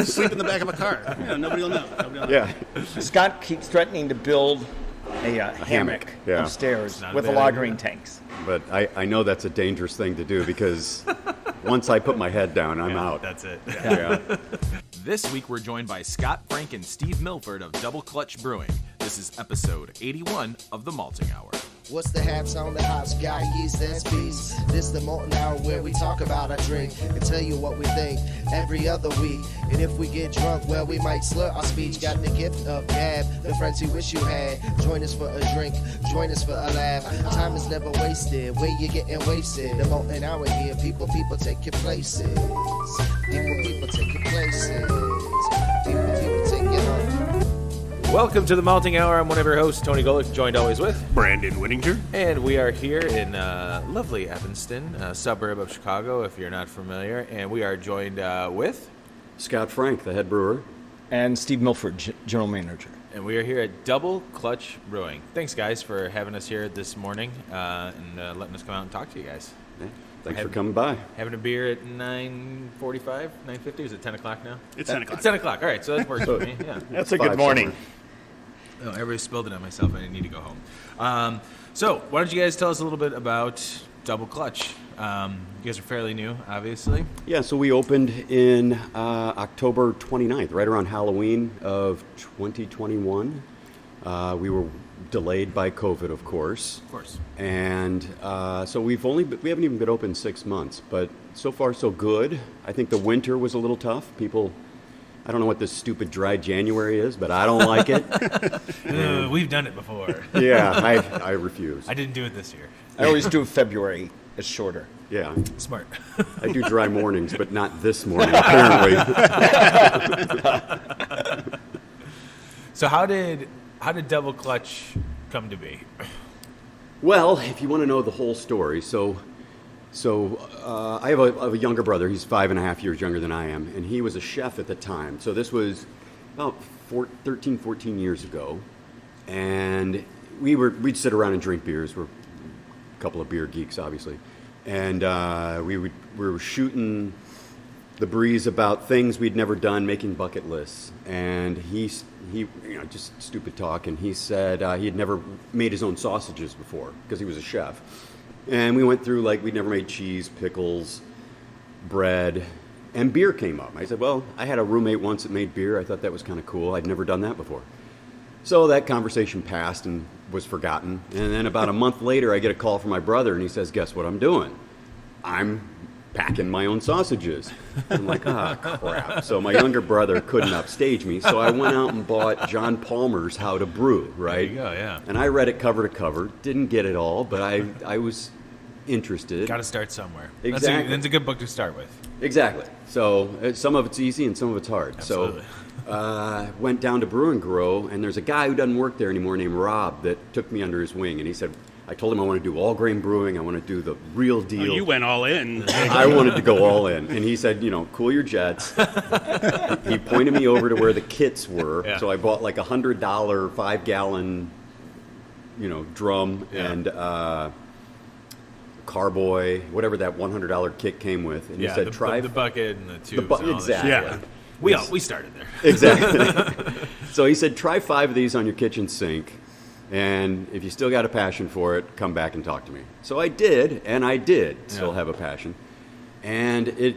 Sleep in the back of a car. Nobody will know. Yeah. Scott keeps threatening to build a hammock yeah. upstairs Not a with bad lagering idea. tanks. But I know that's a dangerous thing to do because once I put my head down, I'm out. That's it. Yeah. This week we're joined by Scott Frank and Steve Milford of Double Clutch Brewing. This is episode 81 of the Malting Hour. What's the hats on the hops? Got yeast and speeds. This the Molten Hour where we talk about our drink and tell you what we think every other week. And if we get drunk, well, we might slur our speech. Got the gift of gab, the friends you wish you had. Join us for a drink, join us for a laugh. Time is never wasted, where you getting wasted. The Molten Hour here, people take your places. People take your places. People take your home. Welcome to the Malting Hour. I'm one of your hosts, Tony Golick, joined always with Brandon Whittinger. And we are here in lovely Evanston, a suburb of Chicago, if you're not familiar. And we are joined with... Scott Frank, the head brewer. And Steve Milford, general manager. And we are here at Double Clutch Brewing. Thanks, guys, for having us here this morning and letting us come out and talk to you guys. Yeah. Thanks for coming by. Having a beer at 9:45, 9:50? Is it 10 o'clock now? It's 10 o'clock. It's 10 o'clock. All right, so that works for me. Yeah. That's a Five good morning. somewhere. Oh, everybody spilled it on myself. I need to go home. So why don't you guys tell us a little bit about Double Clutch? You guys are fairly new, obviously. Yeah, so we opened in October 29th, right around Halloween of 2021. We were delayed by COVID, of course. Of course. And so we haven't even been open 6 months, but so far so good. I think the winter was a little tough. I don't know what this stupid dry January is, but I don't like it. We've done it before. Yeah, I refuse. I didn't do it this year. I always do February. It's shorter. Yeah, Smart. I do dry mornings, but not this morning, apparently. So how did Double Clutch come to be? Well, if you want to know the whole story, so I have a younger brother. He's 5.5 years younger than I am, and he was a chef at the time. So this was about 13, 14 years ago, and we'd sit around and drink beers. We're a couple of beer geeks, obviously, and we were shooting the breeze about things we'd never done, making bucket lists, and he just stupid talk, and he said he had never made his own sausages before because he was a chef. And we went through, we'd never made cheese, pickles, bread, and beer came up. I said, well, I had a roommate once that made beer. I thought that was kind of cool. I'd never done that before. So that conversation passed and was forgotten. And then about a month later, I get a call from my brother, and he says, guess what I'm doing? I'm packing my own sausages. I'm like, crap. So my younger brother couldn't upstage me, so I went out and bought John Palmer's How to Brew, right? There you go, yeah. And I read it cover to cover. Didn't get it all, but I was interested. Got to start somewhere. Exactly. That's a good book to start with. Exactly. So some of it's easy and some of it's hard. Absolutely. So went down to Brew and Grow, and there's a guy who doesn't work there anymore named Rob that took me under his wing, and he said, I told him I want to do all grain brewing. I want to do the real deal. Oh, you went all in. I wanted to go all in. And he said, cool your jets. He pointed me over to where the kits were. Yeah. So I bought like $100 5-gallon, drum and carboy, whatever that $100 kit came with. And he said, try the bucket and the tubes. And all exactly. Yeah. We started there. Exactly. So he said, try 5 of these on your kitchen sink. And if you still got a passion for it, come back and talk to me. So I did, and I did still have a passion. And it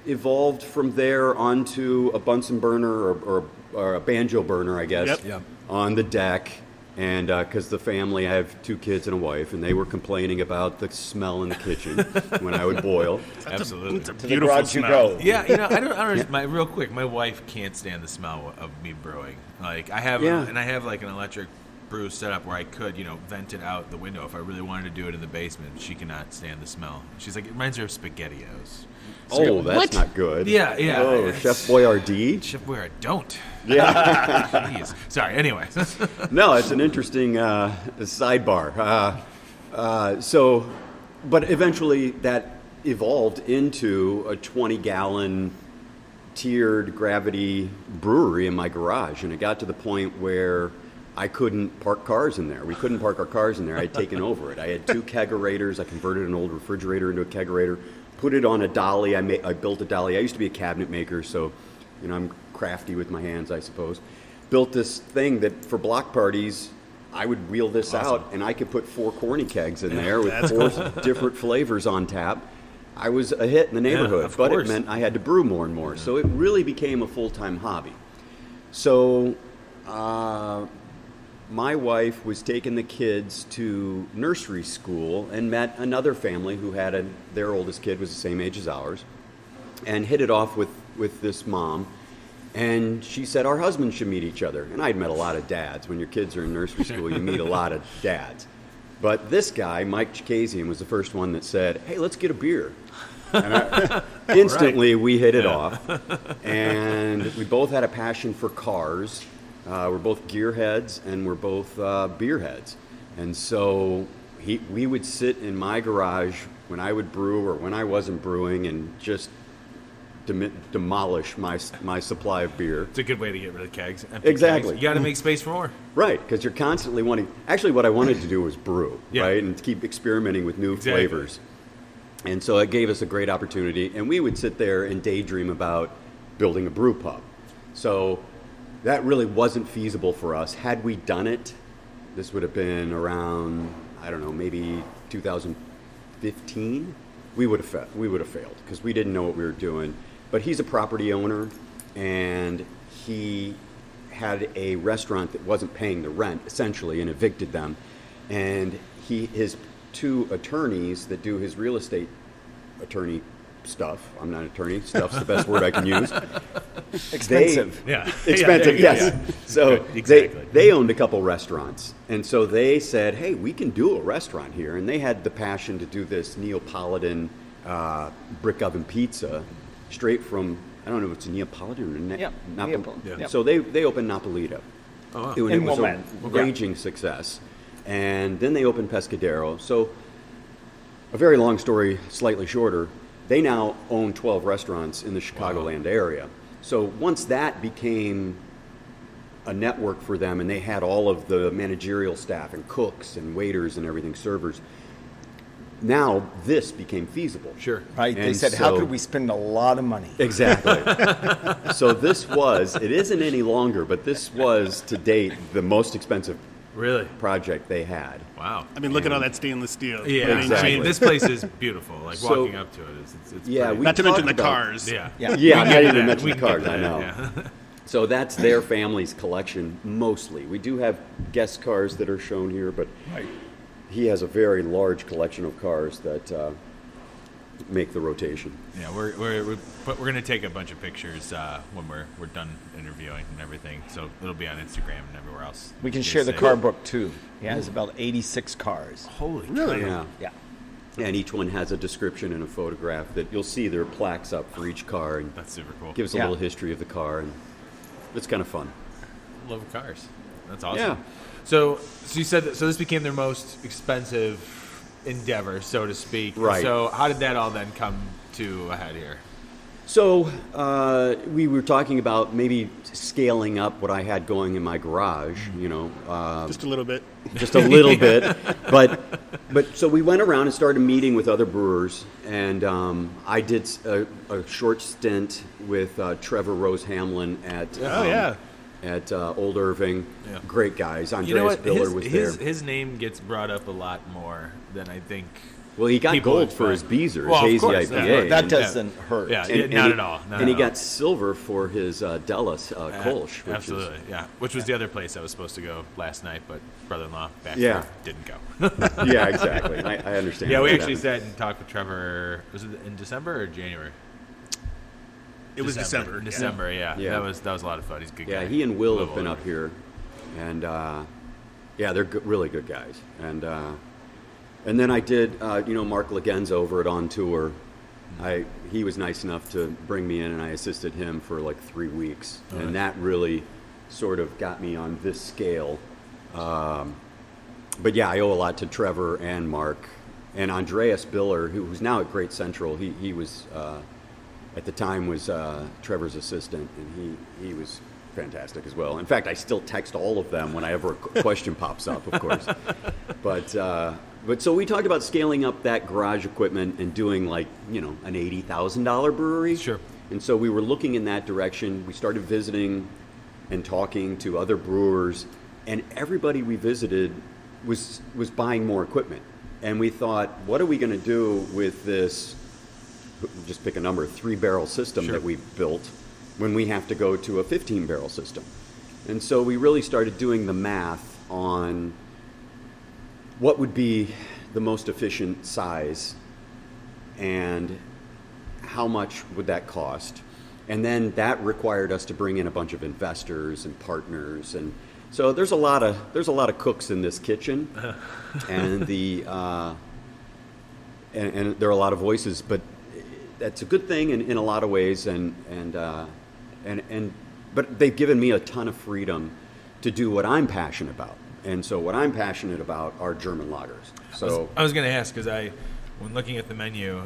evolved from there onto a Bunsen burner or a banjo burner, I guess, Yep. on the deck. And because the family, I have 2 kids and a wife, and they were complaining about the smell in the kitchen when I would boil. Absolutely. It's a To the beautiful garage you smell. go. Yeah, I don't real quick, my wife can't stand the smell of me brewing. I have like an electric brew set up where I could, vent it out the window if I really wanted to do it in the basement. She cannot stand the smell. She's like, it reminds her of SpaghettiOs. Oh, that's not good. Yeah. Oh, It's- Chef Boyardee? Chef Boyardee, don't. Yeah. Jeez. Sorry, anyway. No, it's an interesting sidebar. But eventually that evolved into a 20-gallon tiered gravity brewery in my garage, and it got to the point where I couldn't park cars in there. We couldn't park our cars in there. I had taken over it. I had 2 kegerators. I converted an old refrigerator into a kegerator, put it on a dolly. I built a dolly. I used to be a cabinet maker, so I'm crafty with my hands, I suppose. Built this thing that for block parties, I would wheel this out, and I could put 4 corny kegs in there with 4 different flavors on tap. I was a hit in the neighborhood, but it meant I had to brew more and more. So it really became a full-time hobby. So my wife was taking the kids to nursery school and met another family who had their oldest kid was the same age as ours, and hit it off with this mom. And she said our husbands should meet each other. And I'd met a lot of dads. When your kids are in nursery school, you meet a lot of dads. But this guy, Myke Kelli, was the first one that said, hey, let's get a beer. And instantly we hit it off. And we both had a passion for cars. We're both gearheads and we're both beer heads. And so we would sit in my garage when I would brew or when I wasn't brewing and just demolish my supply of beer. It's a good way to get rid of kegs. Empty Exactly. Kegs. You got to make space for more. Right, because you're constantly wanting. Actually, what I wanted to do was brew, right, and keep experimenting with new flavors. And so it gave us a great opportunity, and we would sit there and daydream about building a brew pub. So that really wasn't feasible for us. Had we done it, this would have been around, I don't know, maybe 2015. We would have failed because we didn't know what we were doing. But he's a property owner, and he had a restaurant that wasn't paying the rent, essentially, and evicted them. And his 2 attorneys that do his real estate attorney stuff, I'm not an attorney, stuff's the best word I can use. Expensive. Expensive, yes. Yeah. So Exactly. they owned a couple restaurants. And so they said, hey, we can do a restaurant here. And they had the passion to do this Neapolitan brick oven pizza straight from, I don't know if it's Neapolitan or Neapolitan. Yeah. So they opened Napolito. Oh, wow. And it In was Wilmette. a raging success. And then they opened Pescadero. So a very long story, slightly shorter, they now own 12 restaurants in the Chicagoland area. So once that became a network for them and they had all of the managerial staff and cooks and waiters and everything, servers, now this became feasible. Sure. Right? They And said, how so- could we spend a lot of money? Exactly. So it isn't any longer, but this was to date the most expensive Really? project they had. Wow. I mean, look at all that stainless steel. Yeah, I mean, Exactly. I mean, this place is beautiful. Like, So- walking up to it it's Yeah, pretty. we not to mention the talked about- cars. Yeah. Yeah. Yeah, I'm not even that. mentioning We the can cars, get I that, know. yeah. So that's their family's collection mostly. We do have guest cars that are shown here, but he has a very large collection of cars that make the rotation. Yeah, we're gonna take a bunch of pictures when we're done interviewing and everything. So it'll be on Instagram and everywhere else. We can You share the say. car book, too. Yeah, it's about 86 cars. Holy Really? Yeah. Yeah. And each one has a description and a photograph that you'll see there are plaques up for each car and That's super cool. gives a Yeah. little history of the car, and it's kind of fun. Love cars. That's awesome. Yeah. So you said that, so this became their most expensive endeavor, so to speak. Right. So how did that all then come to a head here? So we were talking about maybe scaling up what I had going in my garage, Just a little bit. just a little bit. But so we went around and started meeting with other brewers, and I did a short stint with Trevor Rose Hamlin at Old Irving. Yeah. Great guys. Andreas You know what? Biller was there. His name gets brought up a lot more than I think. Well, he got people gold for his expect. Beezer, Well, of his hazy course, IPA. That and- doesn't hurt. Yeah, and not he- at all. Not and he at all. got silver for his Dallas Kolsch. which is- Absolutely, yeah. Which was the other place I was supposed to go last night, but brother-in-law back Yeah. there didn't go. Yeah, exactly. I understand. Yeah, we that actually happened. sat and talked with Trevor. Was it in December or January? It was December. In December, yeah. Yeah. That was a lot of fun. He's a good guy. Yeah, he and Will have Louisville been owner. up here, and they're really good guys. And then I did, Mark Legen's over at On Tour. He was nice enough to bring me in, and I assisted him for like 3 weeks, and that really sort of got me on this scale. But yeah, I owe a lot to Trevor and Mark, and Andreas Biller, who's now at Great Central. He was at the time was Trevor's assistant, and he was fantastic as well. In fact, I still text all of them whenever a question pops up, of course. But But so we talked about scaling up that garage equipment and doing like, an $80,000 brewery. Sure. And so we were looking in that direction. We started visiting and talking to other brewers, and everybody we visited was buying more equipment. And we thought, what are we going to do with this, just pick a number, 3-barrel system that we built when we have to go to a 15-barrel system? And so we really started doing the math on what would be the most efficient size and how much would that cost. And then that required us to bring in a bunch of investors and partners, and so there's a lot of cooks in this kitchen, and and there are a lot of voices, but that's a good thing in a lot of ways, but they've given me a ton of freedom to do what I'm passionate about. And so what I'm passionate about are German lagers. So I was going to ask, because when looking at the menu,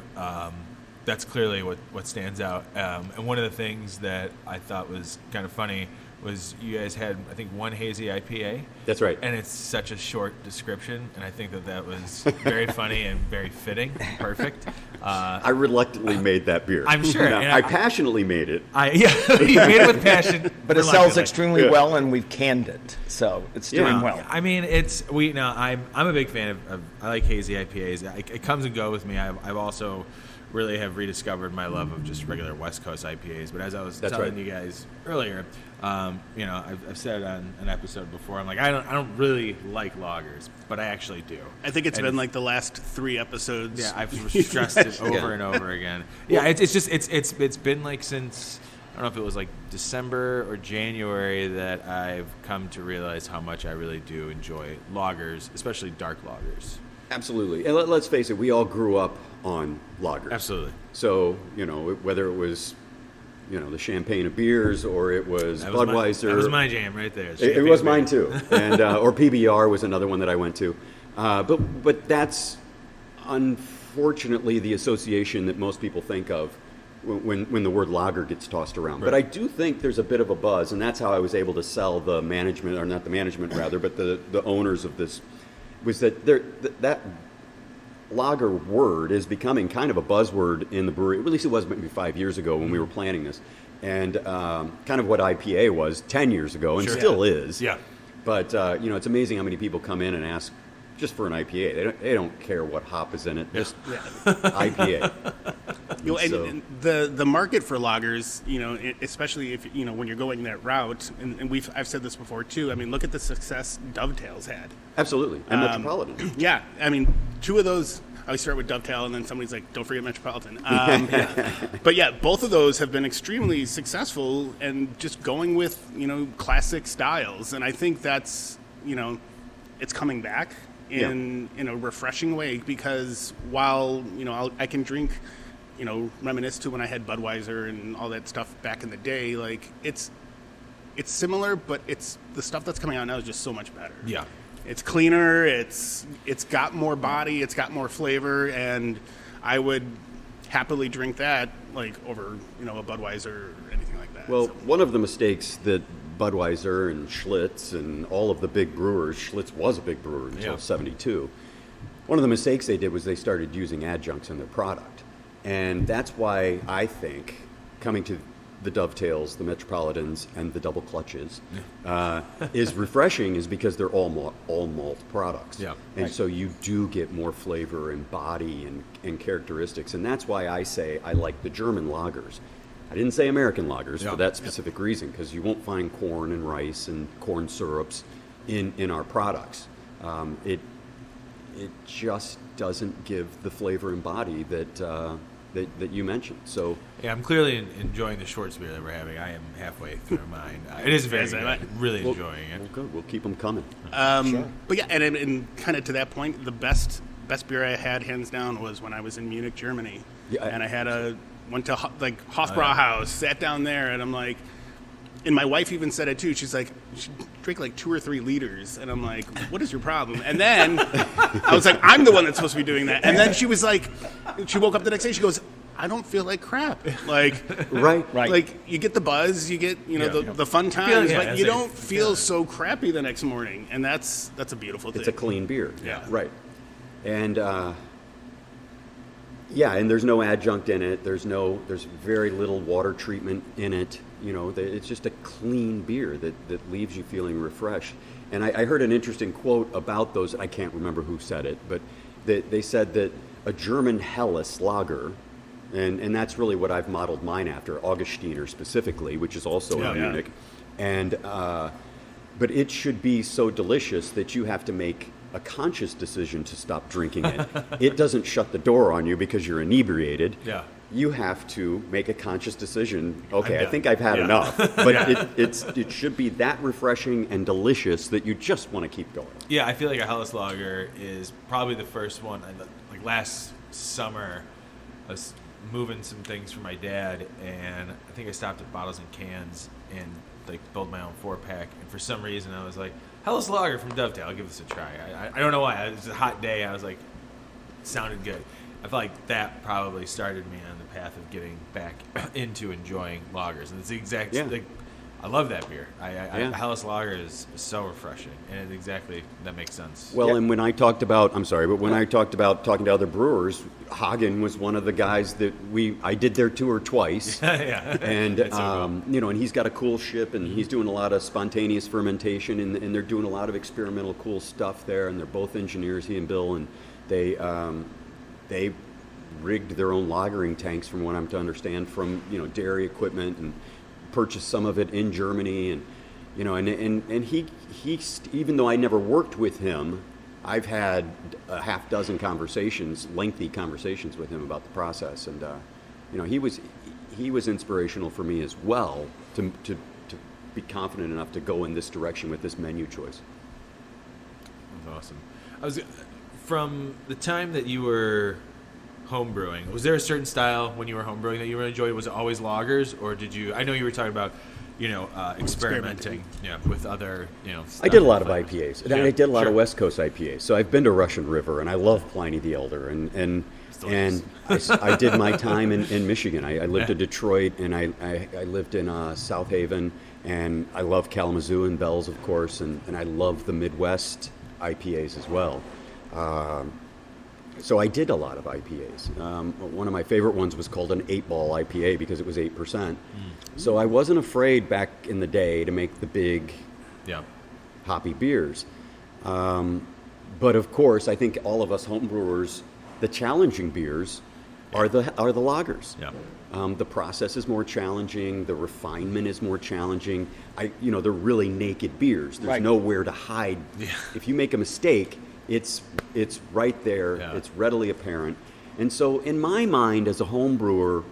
that's clearly what stands out. And one of the things that I thought was kind of funny was you guys had, I think, one hazy IPA. That's right. And it's such a short description, and I think that was very funny and very fitting, perfect. I reluctantly made that beer. I'm sure. No, I passionately made it. You made it with passion. But it sells extremely well, and we've canned it, so it's doing well. I mean, I'm a big fan of I like hazy IPAs. It comes and goes with me. I've also really have rediscovered my love of just regular West Coast IPAs. But as I was telling you guys earlier, I've said it on an episode before. I'm like, I don't really like lagers, but I actually do. I think it's been like the last 3 episodes. Yeah, I've stressed it over and over again. Yeah, it's been like since, I don't know if it was like December or January that I've come to realize how much I really do enjoy lagers, especially dark lagers. Absolutely. And let's face it, we all grew up on lagers. Absolutely. So, whether it was, the champagne of beers or it was Budweiser. That was my jam right there. It was mine too. And or PBR was another one that I went to. But that's unfortunately the association that most people think of when the word lager gets tossed around. Right. But I do think there's a bit of a buzz, and that's how I was able to sell the management, or not the management rather, but the owners of this, was that that lager word is becoming kind of a buzzword in the brewery. At least it was maybe 5 years ago when we were planning this, and kind of what IPA was 10 years ago, and still is. Yeah. But it's amazing how many people come in and ask just for an IPA. They don't care what hop is in it. Just IPA. And the market for lagers, especially if when you're going that route, and I've said this before too. I mean, look at the success Dovetail's had. Absolutely, and Metropolitan. Yeah, I mean, 2 of those. I always start with Dovetail, and then somebody's like, "Don't forget Metropolitan." But yeah, both of those have been extremely successful, and just going with classic styles. And I think that's it's coming back in a refreshing way, because while I can drink, reminisce to when I had Budweiser and all that stuff back in the day. Like it's similar, but it's the stuff that's coming out now is just so much better. Yeah. It's cleaner, it's got more body, it's got more flavor, and I would happily drink that like over, a Budweiser or anything like that. Well, one of the mistakes that Budweiser and Schlitz and all of the big brewers, Schlitz was a big brewer until 72. One of the mistakes they did was they started using adjuncts in their product. And that's why I think coming to the Dovetails, the Metropolitans, and the Double Clutches is refreshing, is because they're all malt products. Yeah. And so you do get more flavor and body and characteristics. And that's why I say I like the German lagers. I didn't say American lagers for that specific reason, because you won't find corn and rice and corn syrups in our products. It just doesn't give the flavor and body that you mentioned. So yeah, I'm clearly enjoying the short beer that we're having. I am halfway through mine. It is very good. I'm really enjoying it. Well, good. We'll keep them coming. Sure. But yeah, and kind of to that point, the best beer I had, hands down, was when I was in Munich, Germany. Yeah, and I had went to Hofbrauhaus, sat down there, and I'm like, and my wife even said it too. She's like, you should drink like 2 or 3 liters. And I'm like, what is your problem? And then I was like, I'm the one that's supposed to be doing that. And then she was like, she woke up the next day, she goes, I don't feel like crap. Like, right. Like you get the buzz, you get, the fun times, but you don't feel so crappy the next morning. And that's a beautiful thing. It's a clean beer. Yeah. Right. And and there's no adjunct in it. There's very little water treatment in it. It's just a clean beer that leaves you feeling refreshed. And I heard an interesting quote about those. I can't remember who said it, but they said that a German Helles lager, and that's really what I've modeled mine after, Augustiner specifically, which is also in Munich. And but it should be so delicious that you have to make a conscious decision to stop drinking it. It doesn't shut the door on you because you're inebriated. Yeah. You have to make a conscious decision. Okay, I think I've had enough. But it should be that refreshing and delicious that you just want to keep going. Yeah, I feel like a Helles Lager is probably the first one. Like last summer, I was moving some things for my dad, and I think I stopped at Bottles and Cans and like built my own 4-pack. And for some reason, I was like, Helles Lager from Dovetail, I'll give this a try. I don't know why. It was a hot day. I was like, it sounded good. I feel like that probably started me on the path of getting back into enjoying lagers. And it's the exact I love that beer. Helles Lager is so refreshing, and that makes sense. Well, and when I talked about, I talked about talking to other brewers, Hagen was one of the guys that I did their tour twice. And, and he's got a cool ship, and he's doing a lot of spontaneous fermentation, and they're doing a lot of experimental cool stuff there, and they're both engineers, he and Bill, and they rigged their own lagering tanks, from what I'm to understand, from dairy equipment, and purchased some of it in Germany, and and he even though I never worked with him, I've had a half dozen lengthy conversations with him about the process, and he was inspirational for me as well to be confident enough to go in this direction with this menu choice. That's awesome. From the time that you were homebrewing, was there a certain style when you were homebrewing that you really enjoyed? Was it always lagers, or did you? I know you were talking about, experimenting, with other, stuff. I did a lot of IPAs, and I did a lot of West Coast IPAs. So I've been to Russian River, and I love Pliny the Elder, and I did my time in Michigan. I lived in Detroit, and I lived in South Haven, and I love Kalamazoo and Bell's, of course, and I love the Midwest IPAs as well. So I did a lot of IPAs. One of my favorite ones was called an 8-ball IPA because it was 8%. So I wasn't afraid back in the day to make the big hoppy beers. But of course, I think all of us homebrewers, the challenging beers are the lagers. The process is more challenging. The refinement is more challenging. They're really naked beers. There's nowhere to hide. If you make a mistake, it's right there. It's readily apparent. And so in my mind as a home brewer,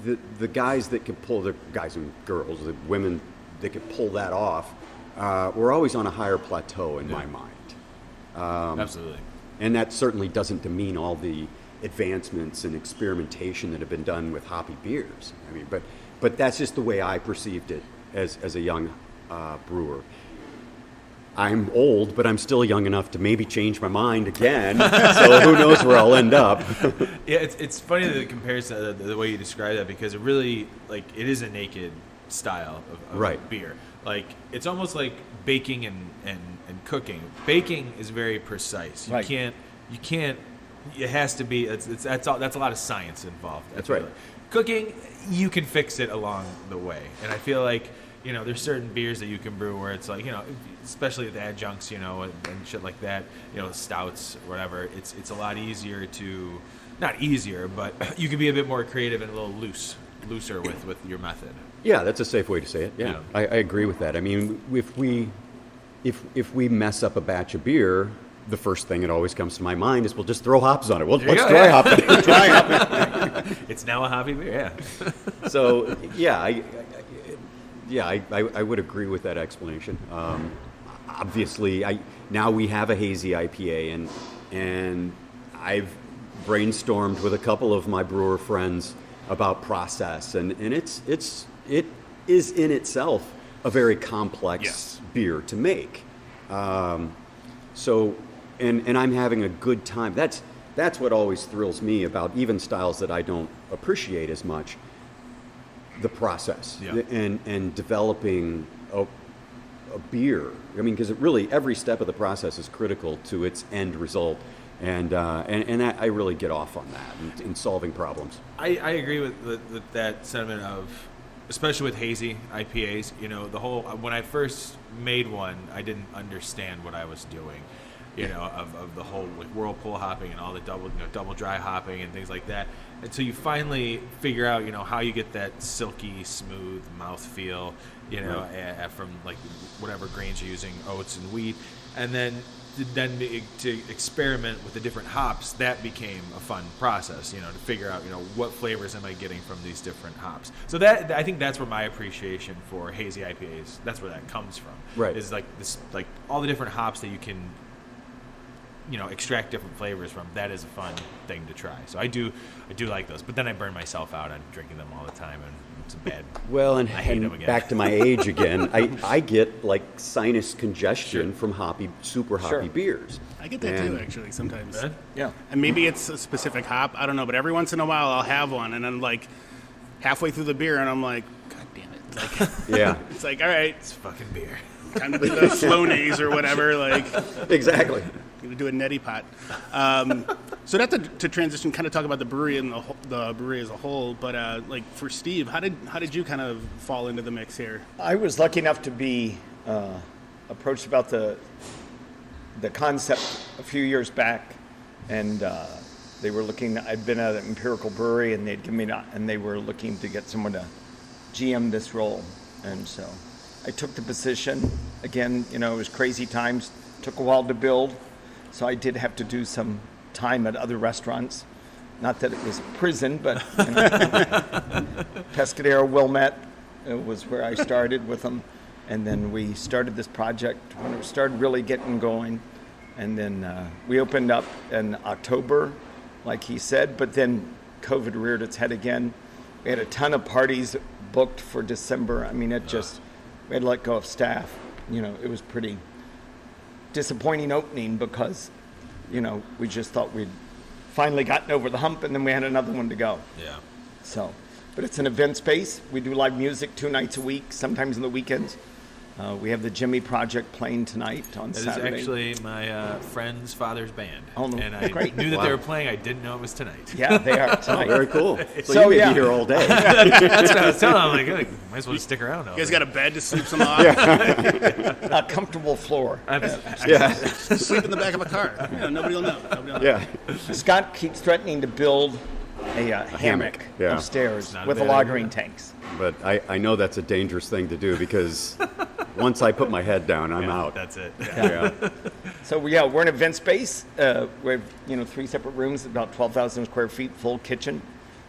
the guys that could pull, the guys and girls, the women that could pull that off, were always on a higher plateau in my mind. Absolutely. And that certainly doesn't demean all the advancements and experimentation that have been done with hoppy beers. But that's just the way I perceived it as a young brewer. I'm old, but I'm still young enough to maybe change my mind again. So who knows where I'll end up? It's funny that it compares to the way you describe that, because it really, it is a naked style of beer. It's almost like baking and cooking. Baking is very precise. You can't. It has to be. That's a lot of science involved. That's right. Cooking, you can fix it along the way, and I feel like there's certain beers that you can brew where it's especially with adjuncts, and shit like that, stouts, whatever. It's a lot easier to, not easier, but you can be a bit more creative and a little looser with your method. Yeah, that's a safe way to say it. Yeah, I agree with that. I mean, if we mess up a batch of beer, the first thing that always comes to my mind is, we'll just throw hops on it. Let's dry hop it. Dry hop it. It's now a hoppy beer. Yeah. So I would agree with that explanation. Obviously, now we have a hazy IPA, and I've brainstormed with a couple of my brewer friends about process, and it is in itself a very complex beer to make. So I'm having a good time. That's what always thrills me about even styles that I don't appreciate as much. The process and developing a a beer. I mean, because really every step of the process is critical to its end result. And I really get off on that in solving problems. I agree with that sentiment of, especially with hazy IPAs. You know, when I first made one, I didn't understand what I was doing. You know, of the whole like whirlpool hopping and all the double dry hopping and things like that. Until you finally figure out, you know, how you get that silky, smooth mouthfeel, you know, from like whatever grains you're using, oats and wheat, and then to experiment with the different hops, that became a fun process, you know, to figure out, you know, what flavors am I getting from these different hops. So that, I think that's where my appreciation for hazy IPAs, that's where that comes from. Right. Is like this, like all the different hops that you can, you know, extract different flavors from. That is a fun thing to try. So I do like those, but then I burn myself out on drinking them all the time, and it's bad. Well, and, I hate them again. Back to my age again, I get like sinus congestion from super hoppy beers. I get that too, actually, sometimes. Yeah. And maybe it's a specific hop. I don't know, but every once in a while I'll have one, and I'm like halfway through the beer, and I'm like, God damn it! Like, yeah. It's like, all right, It's fucking beer. time to do the slow nays or whatever. Like, Exactly. gonna do a neti pot. So not to transition, kind of talk about the brewery and the brewery as a whole, but like for Steve, how did you kind of fall into the mix here? I was lucky enough to be approached about the concept a few years back, and they were looking. I'd been at an Empirical Brewery, and they'd given me and they were looking to get someone to GM this role, and so I took the position. Again, you know, it was crazy times. Took a while to build, so I did have to do some time at other restaurants. Not that it was a prison, but you know, Pescadero, Wilmette was where I started with them. And then we started this project when it started really getting going. And then we opened up in October, like he said, but then COVID reared its head again. We had a ton of parties booked for December. I mean, we had to let go of staff. You know, it was pretty disappointing opening because, you know, we just thought we'd finally gotten over the hump, and then we had another one to go. Yeah. So, but it's an event space. We do live music 2 nights a week, sometimes on the weekends. We have the Jimmy Project playing tonight on Saturday. That is actually my friend's father's band. Oh, no. And I Great. knew that they were playing. I didn't know it was tonight. Yeah, they are Oh, tonight. very cool. So So, you may yeah. be here all day. That's what I was telling him. I'm like, might as well just stick around. You guys got a bed to sleep some off? A comfortable floor. Yeah. Sleep in the back of a car. Yeah, nobody will know. Yeah. Scott keeps threatening to build a hammock yeah. upstairs Not a with bad lagering idea. tanks. But I know that's a dangerous thing to do because once I put my head down, I'm out. That's it. Yeah. So we're in an event space. We have 3 separate rooms, about 12,000 square feet, full kitchen.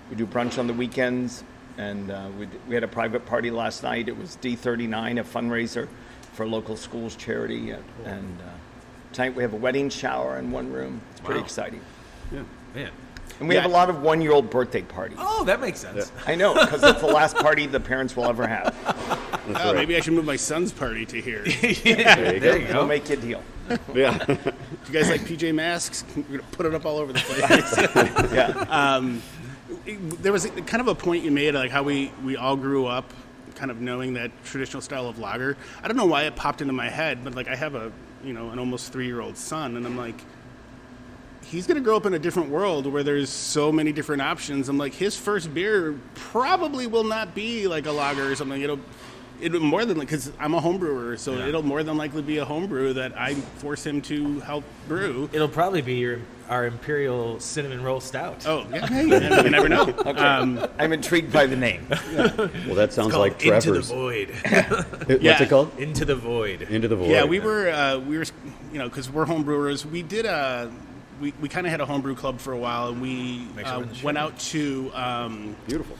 We do brunch on the weekends, and we had a private party last night. It was D39, a fundraiser for a local schools charity, and tonight we have a wedding shower in one room. It's pretty Wow. exciting, Yeah. Man. and we have a lot of 1-year-old birthday parties. Oh, that makes sense. I know, because it's the last party the parents will ever have. That's Oh, right. maybe I should move my son's party to here. There you There go. you We'll go. make you a deal. Yeah. Do you guys like PJ Masks? We're gonna put it up all over the place. Yeah. There was kind of a point you made, like how we all grew up kind of knowing that traditional style of lager. I don't know why it popped into my head, but like I have an almost 3-year-old son, and I'm like, he's going to grow up in a different world where there's so many different options. I'm like, his first beer probably will not be like a lager or something. It'll more than, because I'm a home brewer, so it'll more than likely be a home brew that I force him to help brew. It'll probably be our Imperial Cinnamon Roll Stout. Oh, yeah, hey, you never know. I'm intrigued by the name. Well, that sounds Called like Into the Trevor's. Void. What's Yeah. it called? Into the Void. Into the Void. Yeah, we were, because we're home brewers, we did we kind of had a homebrew club for a while, and we Make sure we're in the went show. out to Beautiful.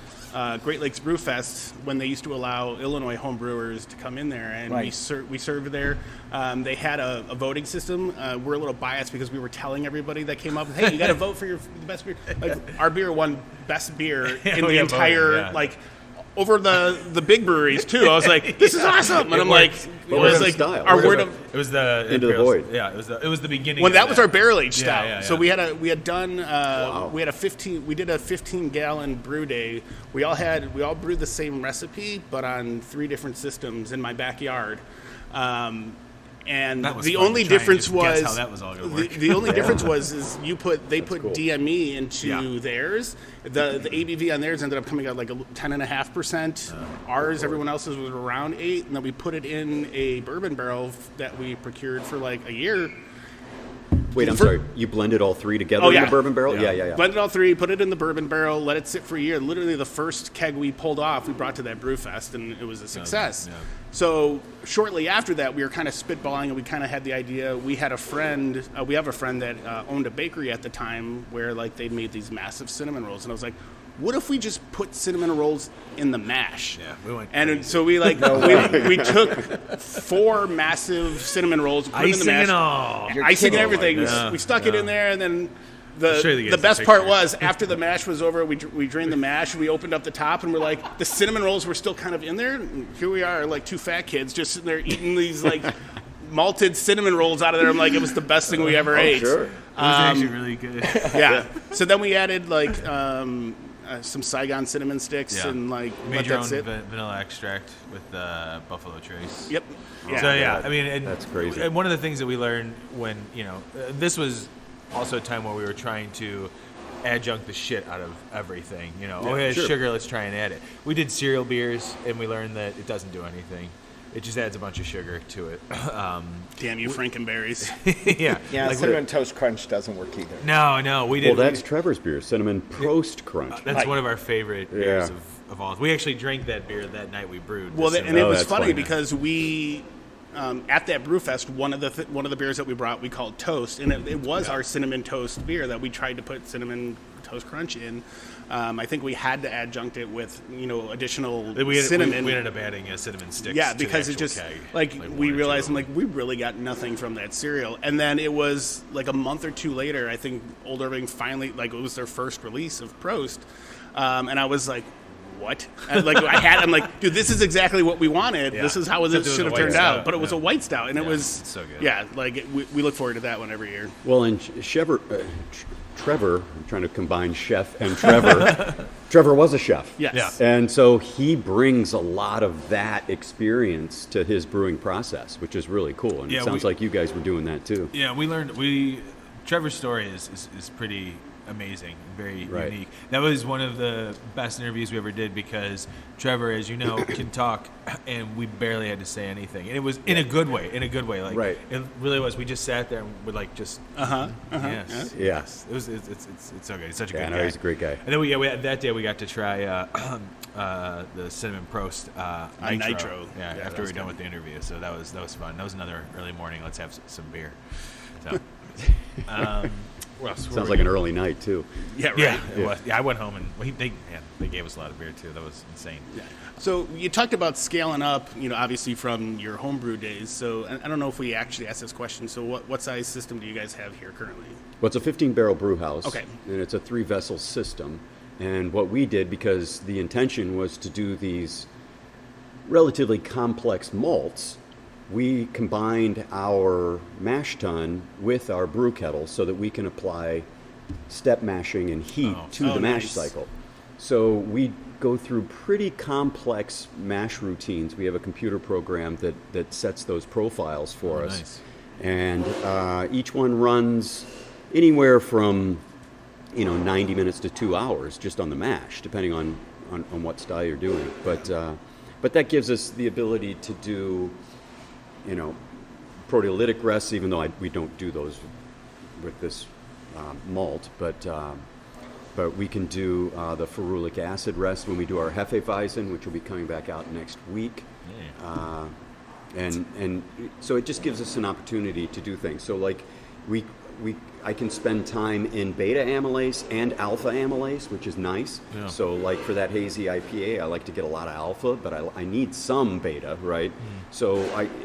Great Lakes Brew Fest when they used to allow Illinois home brewers to come in there, and Right. we served there. They had a voting system. We're a little biased because we were telling everybody that came up, hey, you got to vote for the best beer. Like, our beer won best beer in the yeah, entire voting, yeah. like over the big breweries too. I was like, this is awesome, and I'm like, it was like style? our word of. It was the Into the Void. Yeah, it was the beginning. Well, of that was our barrel aged style. Yeah. So we had done Wow. we did a 15-gallon brew day. We all brewed the same recipe, but on 3 different systems in my backyard. And That was the fun only to try and difference just guess was how that was all gonna work. the only difference was they put cool. DME into Yeah. theirs. The ABV on theirs ended up coming out like 10.5%. Ours, everyone else's was around 8, and then we put it in a bourbon barrel that we procured for like a year. Wait, I'm sorry. You blended all 3 together Oh, in yeah. the bourbon barrel? Yeah. Blended all 3, put it in the bourbon barrel, let it sit for a year. Literally the first keg we pulled off, we brought to that brew fest, and it was a success. Yeah. So shortly after that, we were kind of spitballing, and we kind of had the idea. We had a friend, we have a friend that owned a bakery at the time where like they made these massive cinnamon rolls, and I was like, what if we just put cinnamon rolls in the mash? Yeah, we went And crazy. so we we took 4 massive cinnamon rolls, put them in the Icing mash, and all. icing and everything. Yeah, We stuck it in there, and then show you the guys best the part picture. was after the mash was over, we drained the mash, we opened up the top, and we're like, the cinnamon rolls were still kind of in there. And here we are, like 2 fat kids, just sitting there eating these like malted cinnamon rolls out of there. I'm like, it was the best thing we ever ate. Sure. It was actually really good. Yeah. So then we added like some Saigon cinnamon sticks Yeah. and like We made let your that own sit. vanilla extract with Buffalo Trace. Yep. Yeah. So yeah, I mean, and That's crazy. And one of the things that we learned when this was also a time where we were trying to adjunct the shit out of everything. sure. Sugar, let's try and add it. We did cereal beers, and we learned that it doesn't do anything. It just adds a bunch of sugar to it. Damn you, Frankenberries. Yeah. Yeah, Like, Cinnamon Toast Crunch doesn't work either. no, we Well, didn't. that's Trevor's beer, Cinnamon Prost Crunch. That's one of our favorite beers Yeah. of all. We actually drank that beer that night we brewed. Well, the and it Oh, was that's funny funny. because we at that brew fest, one of the beers that we brought we called Toast, and it was our cinnamon toast beer that we tried to put Cinnamon Toast Crunch in. I think we had to adjunct it with additional cinnamon. We ended up adding cinnamon sticks. Yeah, to the because it actual just keg, like one we or realized two. I'm like we really got nothing from that cereal, and then it was like a month or 2 later. I think Old Irving finally it was their first release of Prost, and I was like, what? And I'm like, dude, this is exactly what we wanted. Yeah. This is how Except this it should was have a turned white out. stout, But it was yeah. a white stout, and it was it's so good. Yeah, we look forward to that one every year. Well, and Trevor, I'm trying to combine chef and Trevor. Trevor was a chef. Yes. Yeah. And so he brings a lot of that experience to his brewing process, which is really cool. And Yeah, it sounds we- like you guys were doing that too. Yeah, we learned. Trevor's story is pretty amazing, very Right. unique. That was one of the best interviews we ever did because Trevor, as you know, can talk, and we barely had to say anything, and it was in a good way. Like Right. it really was. We just sat there and would like just yes. Yes. It was it's so good. He's such a Yeah, good no, guy. he's a great guy. And then we that day we got to try the cinnamon Prost Nitro. Yeah, Yeah, after that we was were done good. with the interview, so that was fun. That was another early morning. Let's have some beer. So, what else? Sounds like an early night too. Yeah, right. Yeah, it was. Yeah, I went home and they gave us a lot of beer too. That was insane. Yeah. So you talked about scaling up, obviously from your homebrew days. So I don't know if we actually asked this question. So what size system do you guys have here currently? Well, it's a 15-barrel brew house. Okay. And it's a 3-vessel system. And what we did, because the intention was to do these relatively complex malts, we combined our mash tun with our brew kettle so that we can apply step mashing and heat to the mash nice. cycle. So we go through pretty complex mash routines. We have a computer program that sets those profiles for us. Nice. And each one runs anywhere from 90 minutes to 2 hours just on the mash, depending on what style you're doing. But that gives us the ability to do proteolytic rests, even though we don't do those with this malt, but we can do the ferulic acid rest when we do our Hefeweizen, which will be coming back out next week. And so it just gives us an opportunity to do things. So like I can spend time in beta amylase and alpha amylase, which is nice. Yeah. So like for that hazy IPA, I like to get a lot of alpha, but I need some beta, right? So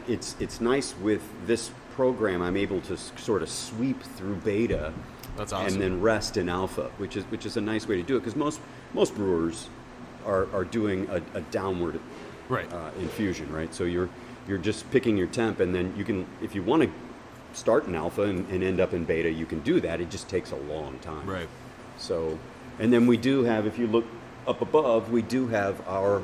it's nice with this program. I'm able to sort of sweep through beta. That's awesome. And then rest in alpha, which is a nice way to do it, because most brewers are doing a downward Right. infusion, right? So you're just picking your temp, and then you can, if you want to start in alpha and end up in beta, you can do that. It just takes a long time. Right. So, and then we do have, if you look up above, we do have our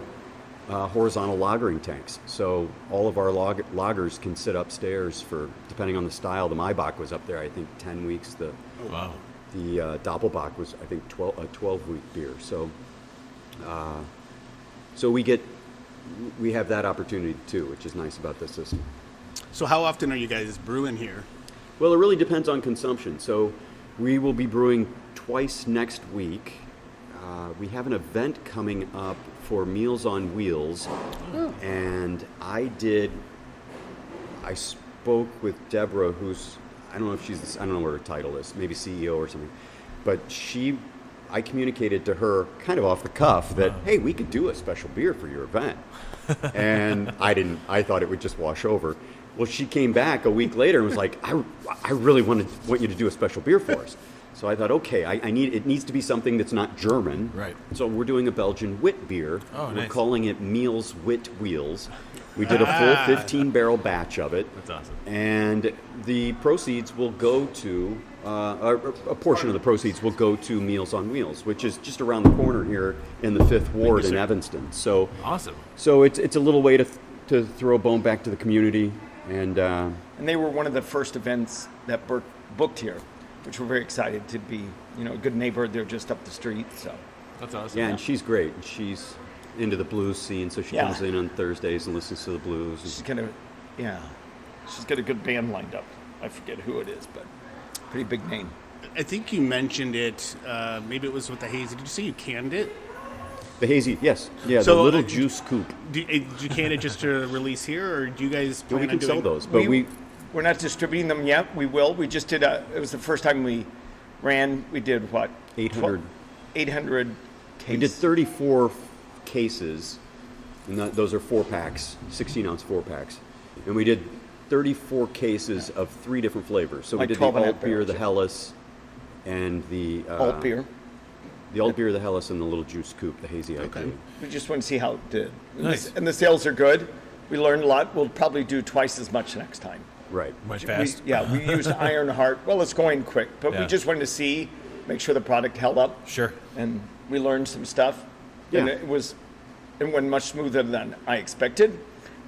horizontal lagering tanks. So all of our lagers can sit upstairs for, depending on the style. The Maibach was up there, I think, 10 weeks. The Doppelbock was, I think, a 12-week beer. So, so we have that opportunity too, which is nice about this system. So how often are you guys brewing here? Well, it really depends on consumption. So we will be brewing twice next week. We have an event coming up for Meals on Wheels, and I spoke with Deborah, who's, I don't know what her title is, maybe CEO or something, but I communicated to her kind of off the cuff that, hey, we could do a special beer for your event. And I thought it would just wash over. Well, she came back a week later and was like, I really want you to do a special beer for us. So I thought, okay, it needs to be something that's not German. Right. So we're doing a Belgian wit beer. Oh, we're nice. calling it Meals Wit Wheels. We did a full 15-barrel batch of it. That's awesome. And the proceeds will go to, a portion of the proceeds will go to Meals on Wheels, which is just around the corner here in the 5th Ward in Evanston. So Awesome. So it's a little way to throw a bone back to the community. And they were one of the first events that Bert booked here, which we're very excited to be, a good neighbor. They're just up the street, so. That's awesome. yeah, and she's great. She's into the blues scene, so she comes in on Thursdays and listens to the blues. She's got a good band lined up. I forget who it is, but pretty big name. I think you mentioned it. Maybe it was with the hazy. Did you say you canned it? The hazy, yes. Yeah, So, the little juice coupe. Did you can it just to release here, or do you guys plan We on can doing sell those, but We're not distributing them yet. We will. We just did it was the first time we ran. We did what? 800. 800 cases. We did 34 cases, and those are 4-packs, 16-ounce 4-packs. And we did 34 cases of 3 different flavors. So Like we did the 12 and a half alt beer, the barrels, Helles, and the... alt beer. The alt beer, the Helles, and the little juice coupe, the hazy IPA. Okay. We just want to see how it did. Nice. And the sales are good. We learned a lot. We'll probably do twice as much next time. Right. Went fast. We used Ironheart. Well, it's going quick, but Yeah. we just wanted to see, make sure the product held up. Sure. And we learned some stuff. Yeah. And it went much smoother than I expected.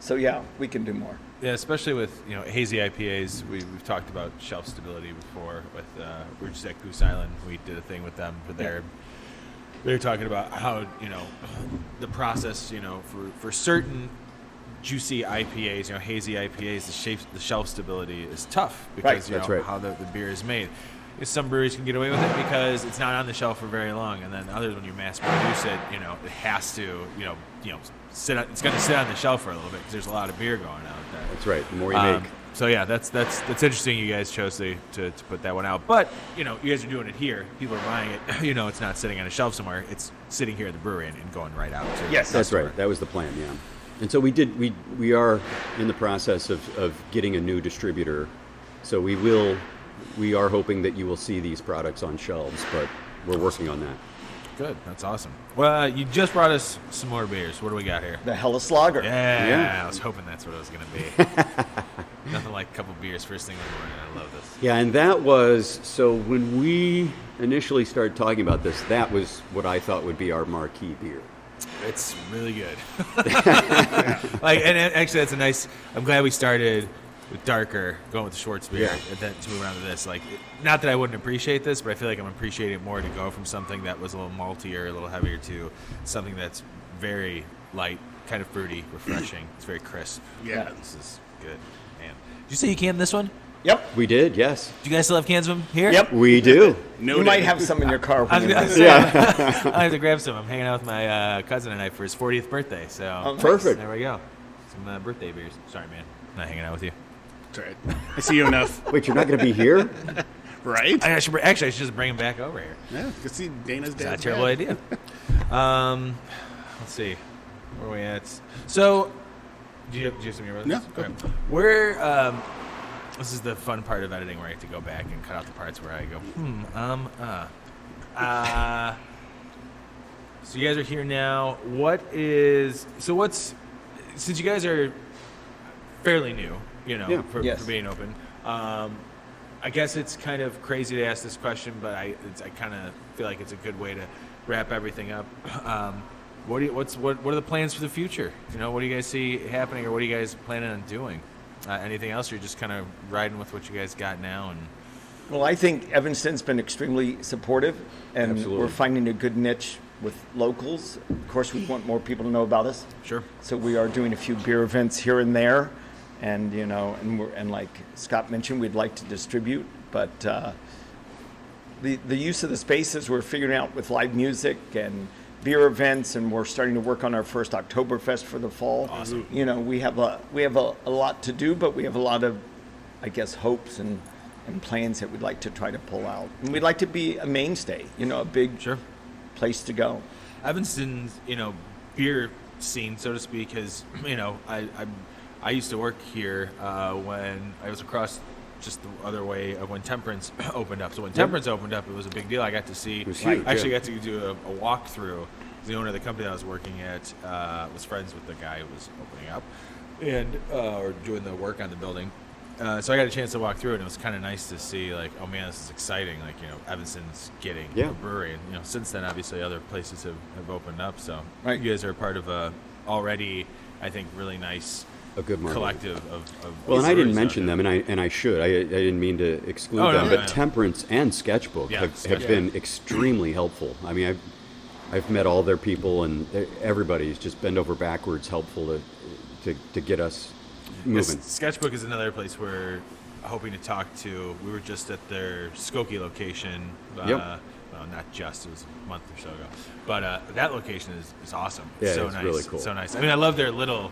So yeah, we can do more. Yeah, especially with hazy IPAs. We've talked about shelf stability before. With we were just at Goose Island. We did a thing with them for their. They were talking about how the process for certain juicy IPAs, hazy IPAs, the shelf stability is tough because That's right. how the beer is made. Some breweries can get away with it because it's not on the shelf for very long, and then others, when you mass produce it, it has to sit. It's going to sit on the shelf for a little bit because there's a lot of beer going out there. That's right. The more you make. So yeah, that's interesting. You guys chose to put that one out, but you guys are doing it here. People are buying it. It's not sitting on a shelf somewhere. It's sitting here at the brewery and going right out. To Yes, That's right. That was the plan, yeah. And so we are in the process of getting a new distributor. So we are hoping that you will see these products on shelves, but we're working on that. Good. That's awesome. Well, you just brought us some more beers. What do we got here? The Helles Lager. Yeah, I was hoping that's what it was going to be. Nothing like a couple beers first thing in the morning. I love this. Yeah, and that was, so when we initially started talking about this, that was what I thought would be our marquee beer. It's really good. And actually, that's a nice. I'm glad we started with darker, going with the Schwartz beer, and then to move around to this. Not that I wouldn't appreciate this, but I feel like I'm appreciating it more to go from something that was a little maltier, a little heavier, to something that's very light, kind of fruity, refreshing. It's very crisp. Yeah. This is good. Man, did you say you canned this one? Yep. We did, yes. Do you guys still have cans of them here? Yep. We do. You might have some in your car. I When was you gonna visit. say, I have to grab some. I'm hanging out with my cousin tonight for his 40th birthday. So nice. Perfect. there we go. Some birthday beers. Sorry, man. I'm not hanging out with you. That's all right. I see you enough, Wait, you're not going to be here? right? I should just bring them back over here. Yeah, you can see Dana's It's not a dad's terrible dad. idea. Let's see. Where are we at? So, do you have some of your No, go Okay. We're, this is the fun part of editing where I have to go back and cut out the parts where I go, So you guys are here now. Since you guys are fairly new, for being open, I guess it's kind of crazy to ask this question, but I kind of feel like it's a good way to wrap everything up. What are the plans for the future? What do you guys see happening, or what are you guys planning on doing? Anything else? Or you're just kind of riding with what you guys got now? And Well, I think Evanston's been extremely supportive, and Absolutely. we're finding a good niche with locals. Of course, we want more people to know about us. Sure. So we are doing a few beer events here and there, and and like Scott mentioned, we'd like to distribute, but the use of the spaces we're figuring out with live music and beer events, and we're starting to work on our first Oktoberfest for the fall. Awesome. We have a lot to do, but we have a lot of, I guess, hopes and plans that we'd like to try to pull out. And we'd like to be a mainstay, a big Sure. place to go. Evanston's, beer scene, so to speak, has, I used to work here when I was across just the other way of when Temperance opened up. So when Temperance opened up, it was a big deal. I got to see, It was huge, I actually yeah. got to do a walkthrough. The owner of the company that I was working at was friends with the guy who was opening up and or doing the work on the building. So I got a chance to walk through it, and it was kind of nice to see, like, oh man, this is exciting. Like, Evanston's getting a brewery, and since then, obviously, other places have opened up. So Right. you guys are part of a already, I think, really nice A good market. collective of Well, and I didn't breweries mention out them, and I should. I didn't mean to exclude Oh, no, them, no, but no. Temperance and Sketchbook Yeah, have Sketchbook. been extremely helpful. I mean, I've met all their people, and everybody's just bent over backwards helpful to get us moving. Sketchbook is another place we're hoping to talk to. We were just at their Skokie location. Yep. Well, not just. It was a month or so ago. But that location is awesome. Yeah, so it's nice. really cool. So nice. I mean, I love their little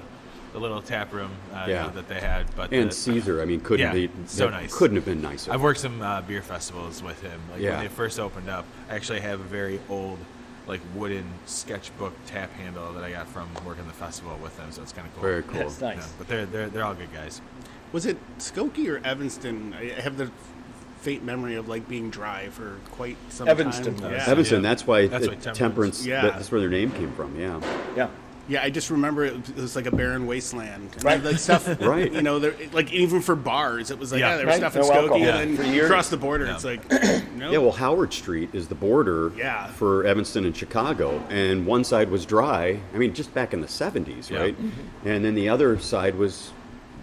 tap room that they had. But And Caesar, I mean, couldn't have been nicer. I've worked some beer festivals with him. Like Yeah. when they first opened up, I actually have a very old, like, wooden Sketchbook tap handle that I got from working the festival with them. So it's kind of cool. Very cool. That's nice. Yeah, but they're all good guys. Was it Skokie or Evanston? I have the faint memory of like being dry for quite some Evanston time. was. Yeah. Evanston, that's why Temperance. Temperance, Yeah. that's where their name came from, yeah. Yeah. Yeah, I just remember it was like a barren wasteland. And Right. like stuff, Right. Like even for bars, it was like, Yeah. there was Right. stuff in No Skokie, alcohol. and For then years. across the border, Yeah. it's like, no. Yeah, well, Howard Street is the border Yeah. for Evanston and Chicago, and one side was dry. I mean, just back in the 70s, Yeah. right? And then the other side was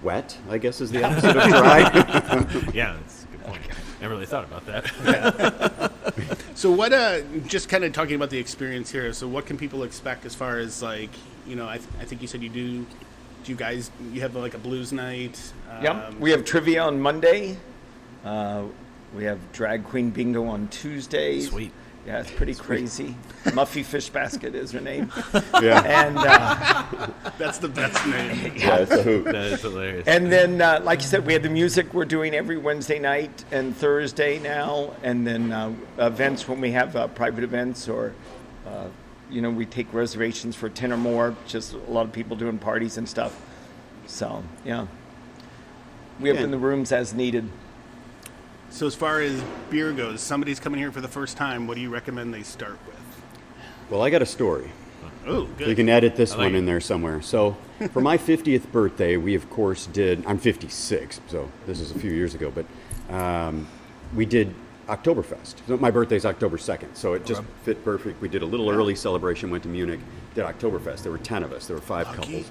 wet, I guess is the opposite of dry. Yeah, that's a good point. Never really thought about that. So what? Just kind of talking about the experience here. So what can people expect as far as like, I think you said you do. Do you guys? You have like a blues night? Yeah. We have trivia on Monday. We have drag queen bingo on Tuesday. Sweet. Yeah, it's pretty crazy. Muffy Fish Basket is her name. Yeah, And That's the best name. yeah, it's a hoot. That is hilarious. and then, like you said, we have the music we're doing every Wednesday night and Thursday now. And then events when we have private events or, we take reservations for 10 or more. Just a lot of people doing parties and stuff. So, yeah. We open Yeah. the rooms as needed. So as far as beer goes, somebody's coming here for the first time. What do you recommend they start with? Well, I got a story. Oh, good. You can edit this like one it. in there somewhere. So, for my 50th birthday, we of course I'm 56, so this is a few years ago, but we did Oktoberfest. So my birthday's October 2nd, so it just fit perfect. We did a little early celebration, went to Munich, did Oktoberfest. There were 10 of us, there were 5 couples.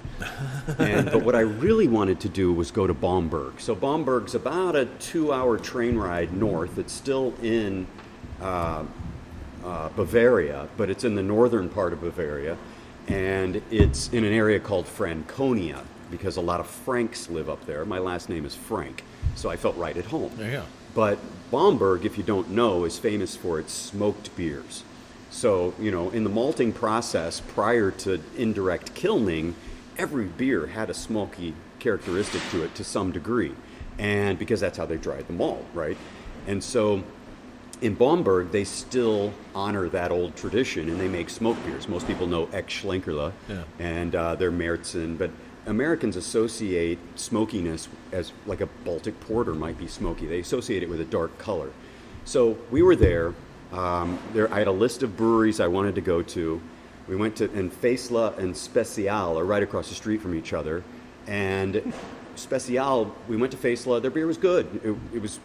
But what I really wanted to do was go to Bamberg. So Bamberg's about a 2-hour train ride north. It's still in Bavaria, but it's in the northern part of Bavaria, and it's in an area called Franconia because a lot of Franks live up there. My last name is Frank, so I felt right at home. There you go. But Bamberg, if you don't know, is famous for its smoked beers. So, in the malting process prior to indirect kilning, every beer had a smoky characteristic to it to some degree, and because that's how they dried the malt, right? And so in Bamberg, they still honor that old tradition, and they make smoked beers. Most people know Ex-Schlenkerla, Yeah. and they're Märzen, but Americans associate smokiness as like a Baltic porter might be smoky. They associate it with a dark color. So we were there. I had a list of breweries I wanted to go to. We went to, and Faisla and Special are right across the street from each other. And Special, we went to Faisla, their beer was good. It was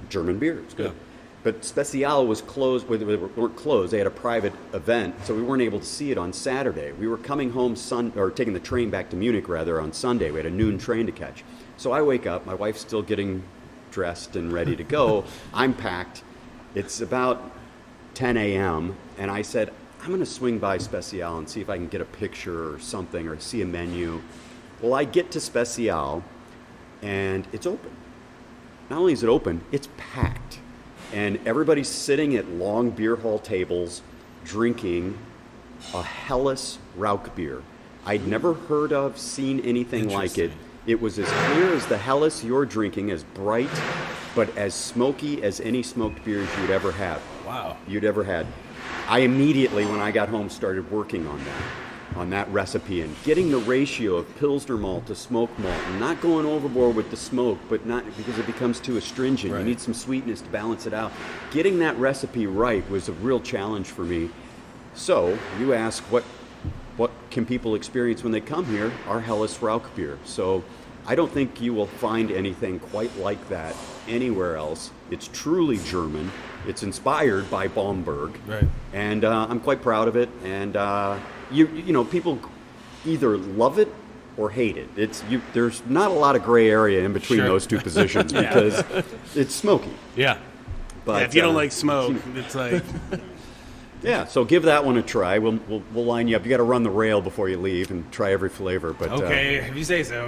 German beer, it was good. Yeah. But Special was closed, they weren't closed, they had a private event, so we weren't able to see it on Saturday. We were coming home, or taking the train back to Munich, rather, on Sunday. We had a noon train to catch. So I wake up, my wife's still getting dressed and ready to go. I'm packed. It's about 10 a.m., and I said, I'm going to swing by Special and see if I can get a picture or something, or see a menu. Well, I get to Special, and it's open. Not only is it open, it's packed. And everybody's sitting at long beer hall tables drinking a Helles Rauch beer. I'd never heard of, seen anything like it. It was as clear as the Helles you're drinking, as bright, but as smoky as any smoked beers you'd ever have. Wow. You'd ever had. I immediately, when I got home, started working on that recipe and getting the ratio of Pilsner malt to smoked malt, and not going overboard with the smoke, but not because it becomes too astringent. Right. You need some sweetness to balance it out. Getting that recipe right was a real challenge for me. So you ask, what can people experience when they come here? Our Helles Rauch beer. So I don't think you will find anything quite like that anywhere else. It's truly German. It's inspired by Bamberg, Right. And I'm quite proud of it. And you know, people either love it or hate it. There's not a lot of gray area in between Sure. those two positions because it's smoky. Yeah. But if you don't like smoke, it's like yeah, so give that one a try. We'll line you up. You got to run the rail before you leave and try every flavor. But Okay, if you say so.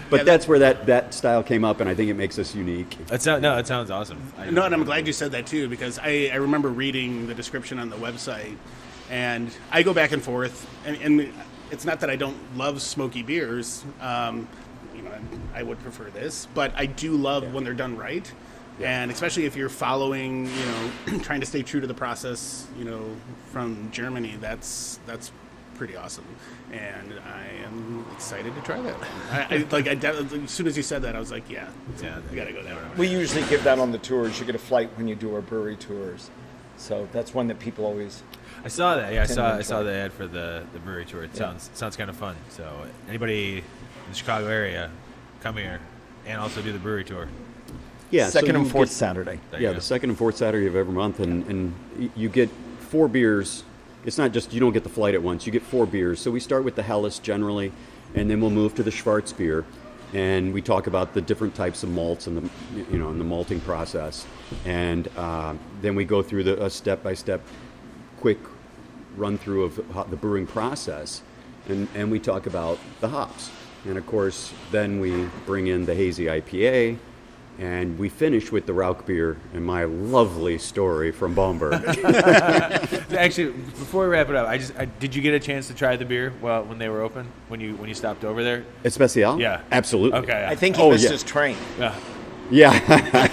but that's where that style came up, and I think it makes us unique. That sounds awesome. no, and I'm glad you said that too, because I remember reading the description on the website, and I go back and forth, and it's not that I don't love smoky beers. You know, I would prefer this, but I do love when they're done right. And especially if you're following, you know, trying to stay true to the process, you know, from Germany, that's pretty awesome. And I am excited to try that. As soon as you said that, I was like, yeah, we got to go that route. We usually give that on the tours. You get a flight when you do our brewery tours. So that's one that people always... I saw that. Yeah, I saw try. the ad for the brewery tour. It sounds kind of fun. So anybody in the Chicago area, come here and also do the brewery tour. Yeah, Second so and you fourth get- Saturday. There you Yeah, go. the second and fourth Saturday of every month, and you get 4 beers. It's not just, you don't get the flight at once, you get 4 beers. So we start with the Helles generally, and then we'll move to the Schwarzbier, and we talk about the different types of malts and the malting process. And then we go through a step-by-step quick run-through of the brewing process, and we talk about the hops. And of course, then we bring in the hazy IPA, and we finish with the Rauch beer and my lovely story from Bamberg. Actually, before we wrap it up, did you get a chance to try the beer when they were open? When you stopped over there? Especial? Yeah. Absolutely. Okay. I think he Oh, missed yeah. his train. Yeah. Yeah,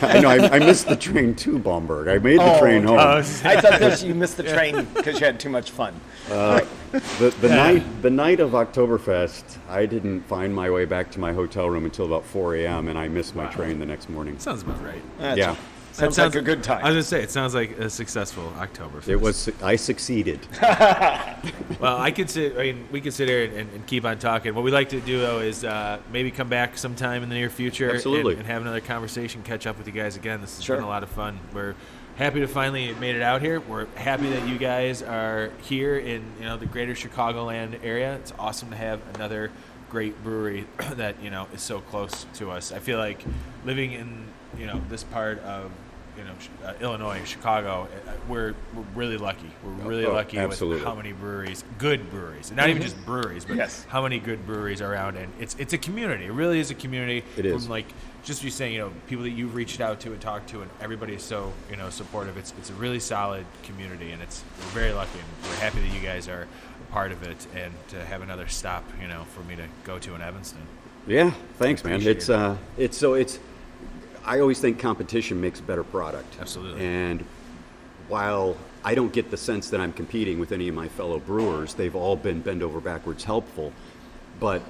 I know. I missed the train to Bamberg. I made the train home. I thought you missed the train because you had too much fun. The night of Oktoberfest, I didn't find my way back to my hotel room until about 4 a.m., and I missed my train the next morning. Sounds about right. Yeah, Sounds like a good time. I was gonna say it sounds like a successful Oktoberfest. it was. I succeeded. Well, we could sit here and keep on talking. What we'd like to do, though, is maybe come back sometime in the near future Absolutely. and have another conversation, catch up with you guys again. This has Sure. been a lot of fun. We're happy to finally made it out here. We're happy that you guys are here in the greater Chicagoland area. It's awesome to have another great brewery that is so close to us. I feel like living in this part of Illinois, Chicago, we're really lucky. We're really lucky absolutely. with how many breweries, good breweries, and not even just breweries, but Yes. how many good breweries are around. And it's a community. It really is a community. It is. From just you saying, people that you've reached out to and talked to, and everybody is so supportive. It's a really solid community, and we're very lucky, and we're happy that you guys are a part of it, and to have another stop, for me to go to in Evanston. Yeah, thanks, man. Appreciate It's I always think competition makes a better product. Absolutely. And while I don't get the sense that I'm competing with any of my fellow brewers, they've all been bend over backwards helpful. But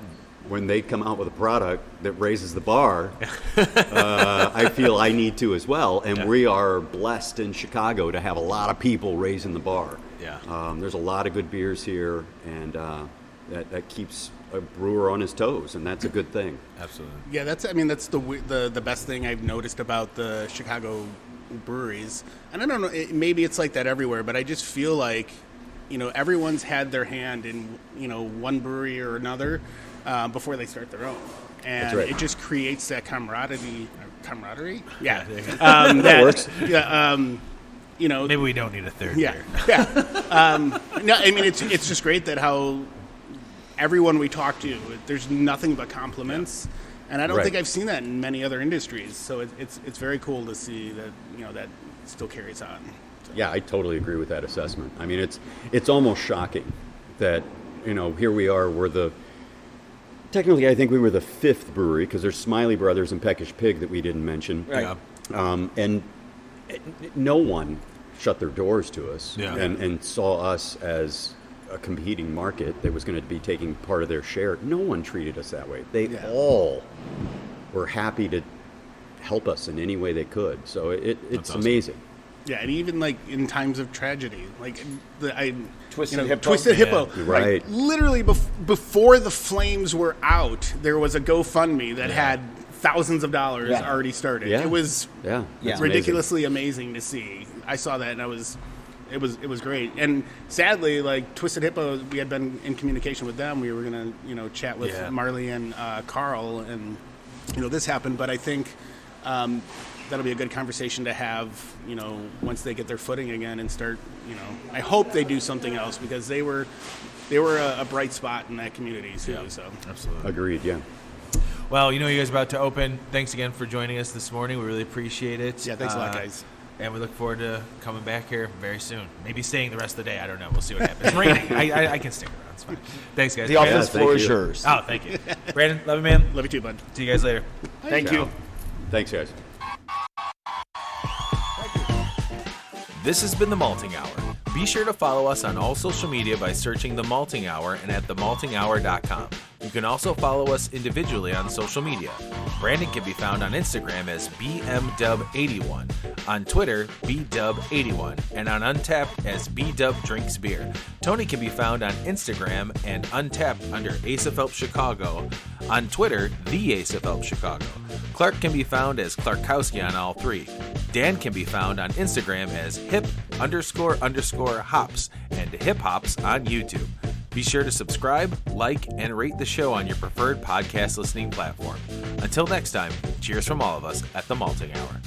when they come out with a product that raises the bar, I feel I need to as well. And we are blessed in Chicago to have a lot of people raising the bar. Yeah. There's a lot of good beers here, and that keeps a brewer on his toes, and that's a good thing. Absolutely. Yeah, that's the best thing I've noticed about the Chicago breweries. And I don't know, maybe it's like that everywhere, but I just feel like, everyone's had their hand in, one brewery or another before they start their own. And That's right. it just creates that camaraderie. Yeah. That works. Yeah. Maybe we don't need a third Yeah. beer. Yeah. No, I mean, it's just great that how everyone we talk to, there's nothing but compliments. And I don't Right. think I've seen that in many other industries. So it's very cool to see that, that still carries on. So. Yeah, I totally agree with that assessment. I mean, it's almost shocking that, here we are, technically I think we were the 5th brewery, because there's Smiley Brothers and Peckish Pig that we didn't mention. Right. Yeah. And no one shut their doors to us Yeah. and saw us as a competing market that was going to be taking part of their share. No one treated us that way. They all were happy to help us in any way they could. So it's awesome. amazing. Yeah, and even like in times of tragedy, like Twisted Hippo. Twisted Hippo, Yeah. Right. Literally before the flames were out, there was a GoFundMe that had thousands of dollars Yeah. already started. Yeah. It was Yeah, Yeah. it's ridiculously amazing to see. I saw that and it was great. And sadly, like Twisted Hippo, we had been in communication with them. We were gonna chat with Yeah. Marley and Carl, and this happened. But I think that'll be a good conversation to have, once they get their footing again and start, I hope they do something else, because they were a bright spot in that community too. Yeah. So Absolutely. Agreed, yeah. Well, you guys are about to open. Thanks again for joining us this morning. We really appreciate it. yeah, thanks a lot, guys. And we look forward to coming back here very soon. Maybe staying the rest of the day. I don't know. We'll see what happens. It's raining. I can stick around. It's fine. Thanks, guys. The office thank floor is you. yours. Oh, thank you. Brandon, love you, man. Love you too, bud. See you guys later. Thank you. Thanks, guys. This has been The Malting Hour. Be sure to follow us on all social media by searching The Malting Hour and at themaltinghour.com. You can also follow us individually on social media. Brandon can be found on Instagram as BMDub81, on Twitter, BDub81, and on Untapped as BDubDrinksBeer. Tony can be found on Instagram and Untapped under Asa Phelps Chicago, on Twitter, The Asa Phelps Chicago. Clark can be found as Clarkowski on all three. Dan can be found on Instagram as hip__hops and hip hops on YouTube. Be sure to subscribe, like, and rate the show on your preferred podcast listening platform. Until next time, cheers from all of us at The Malting Hour.